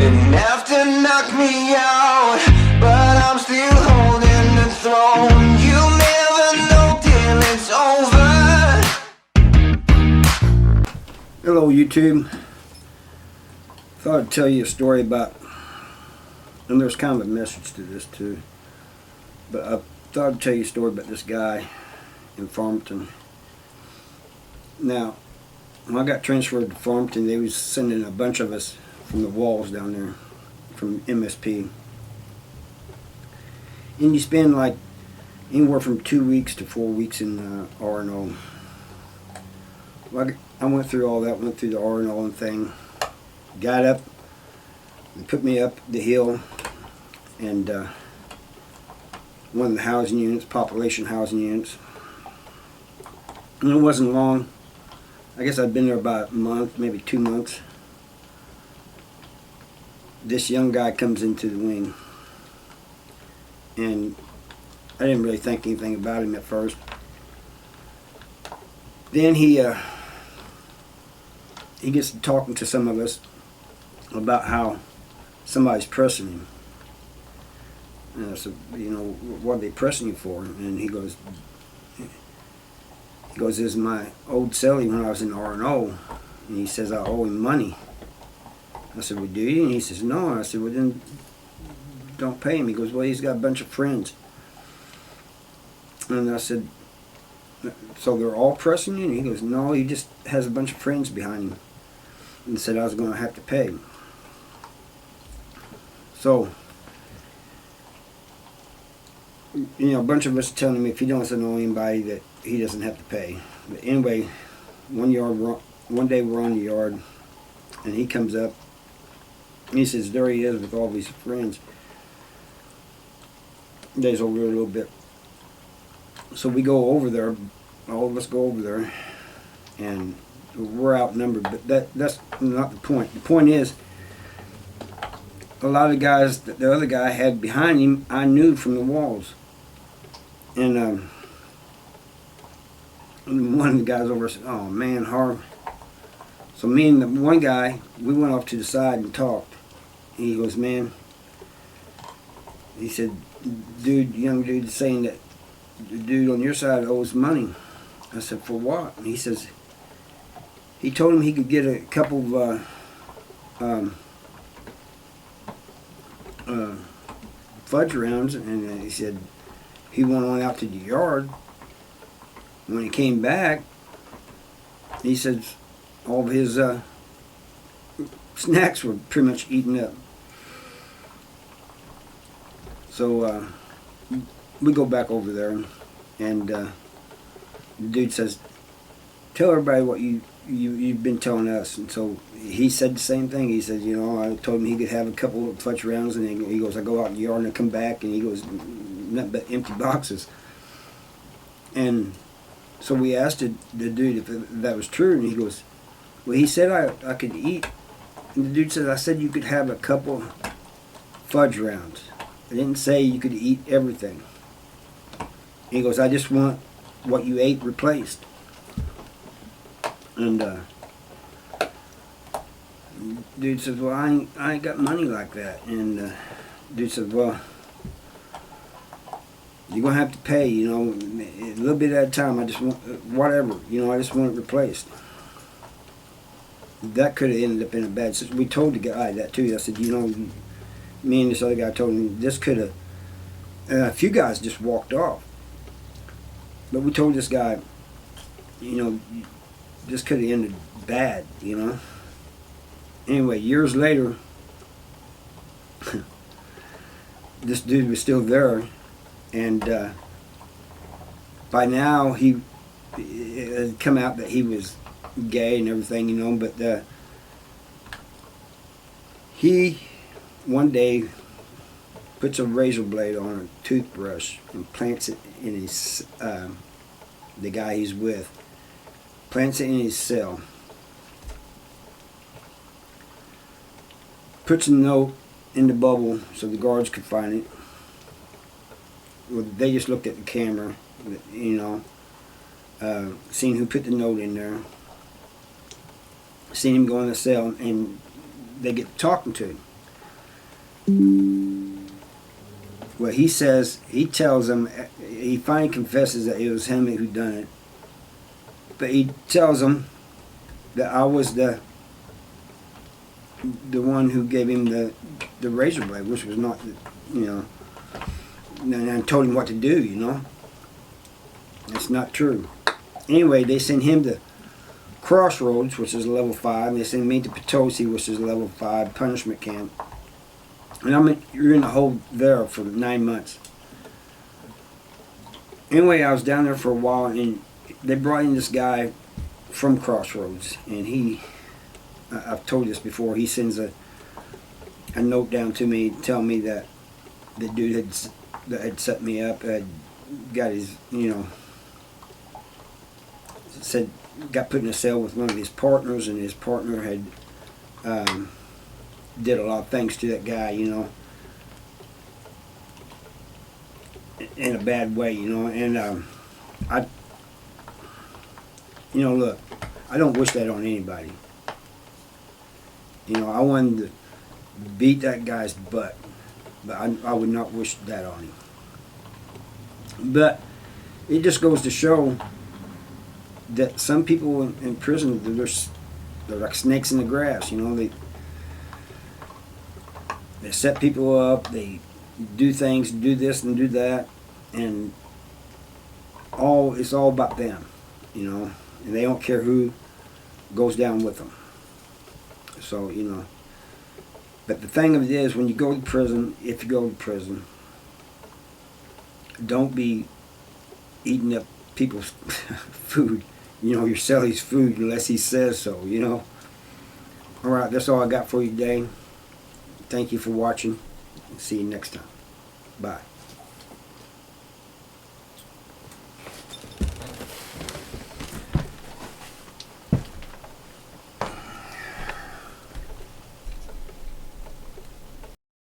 enough to knock me out, but I'm still holding the throne. You never know till it's over. Hello YouTube. Thought I'd tell you a story about, and there's kind of a message to this too, but I thought I'd tell you a story about this guy in Farmington. Now, when I got transferred to Farmington, they was sending a bunch of us from the walls down there, from MSP. And you spend like anywhere from 2 weeks to 4 weeks in R&O. Well, I went through all that, went through the R&O and thing, got up, and put me up the hill, and one of the housing units, population housing units. And it wasn't long. I guess I'd been there about a month, maybe 2 months. This young guy comes into the wing, and I didn't really think anything about him at first. Then he gets to talking to some of us about how somebody's pressing him. And I said, you know, what are they pressing you for? And he goes, this is my old Celly when I was in R&O. And he says, I owe him money. I said, well, do you? And he says, no. I said, well, then don't pay him. He goes, well, he's got a bunch of friends. And I said, so they're all pressing you? And he goes, no, he just has a bunch of friends behind him. And said I was going to have to pay. So, you know, a bunch of us telling him if he doesn't know anybody that he doesn't have to pay. But anyway, one day we're on the yard, and he comes up, and he says, there he is with all these friends. Days over a little bit. So we go over there, all of us go over there, and we're outnumbered, but that's not the point. The point is, a lot of guys that the other guy had behind him, I knew from the walls. And one of the guys over said, oh man, Harv. So me and the one guy, we went off to the side and talked. And he goes, man, he said, dude, young dude is saying that the dude on your side owes money. I said, for what? And he says, he told him he could get a couple of fudge rounds, and he said he went on out to the yard. When he came back, he said all of his snacks were pretty much eaten up. So we go back over there, and the dude says, tell everybody what you've been telling us. And so he said the same thing. He said, you know, I told him he could have a couple of fudge rounds, and he goes, I go out in the yard and I come back, and he goes, nothing but empty boxes. And so we asked the dude if that was true, and he goes, well, he said I could eat. And the dude said, I said you could have a couple fudge rounds. I didn't say you could eat everything. He goes, I just want what you ate replaced. And dude says, well, I ain't got money like that. And dude said, well, you're going to have to pay, you know, a little bit at a time. I just want, whatever, you know, I just want it replaced. That could have ended up in a bad situation. We told the guy that too. I said, you know, me and this other guy told him this could have, and a few guys just walked off. But we told this guy, you know, this could have ended bad, you know. Anyway, years later, this dude was still there, and by now it had come out that he was gay and everything, you know. But he one day puts a razor blade on a toothbrush and plants it in his the guy he's with. Plants it in his cell. Puts a note in the bubble so the guards could find it. Well, they just looked at the camera, you know, seen who put the note in there, seen him go in the cell, and they get talking to him. Well, he tells him, he finally confesses that it was him who done it. But he tells him that I was the one who gave him the razor blade, which was not, and I told him what to do, That's not true. Anyway, they send him to Crossroads, which is a level 5, and they send me to Potosi, which is a level 5 punishment camp. And you're in the hole there for 9 months. Anyway, I was down there for a while, and they brought in this guy from Crossroads, and I've told this before, he sends a note down to me telling me that the dude that had set me up had got his, got put in a cell with one of his partners, and his partner had did a lot of things to that guy, in a bad way, and look, I don't wish that on anybody. I wanted to beat that guy's butt, but I would not wish that on him. But it just goes to show that some people in prison, they're like snakes in the grass, they set people up, they do things, do this and do that, and it's all about them, and they don't care who goes down with them. So, but the thing of it is, when you go to prison, if you go to prison, don't be eating up people's food, your Celly's food, unless he says so, Alright, that's all I got for you today. Thank you for watching. See you next time. Bye.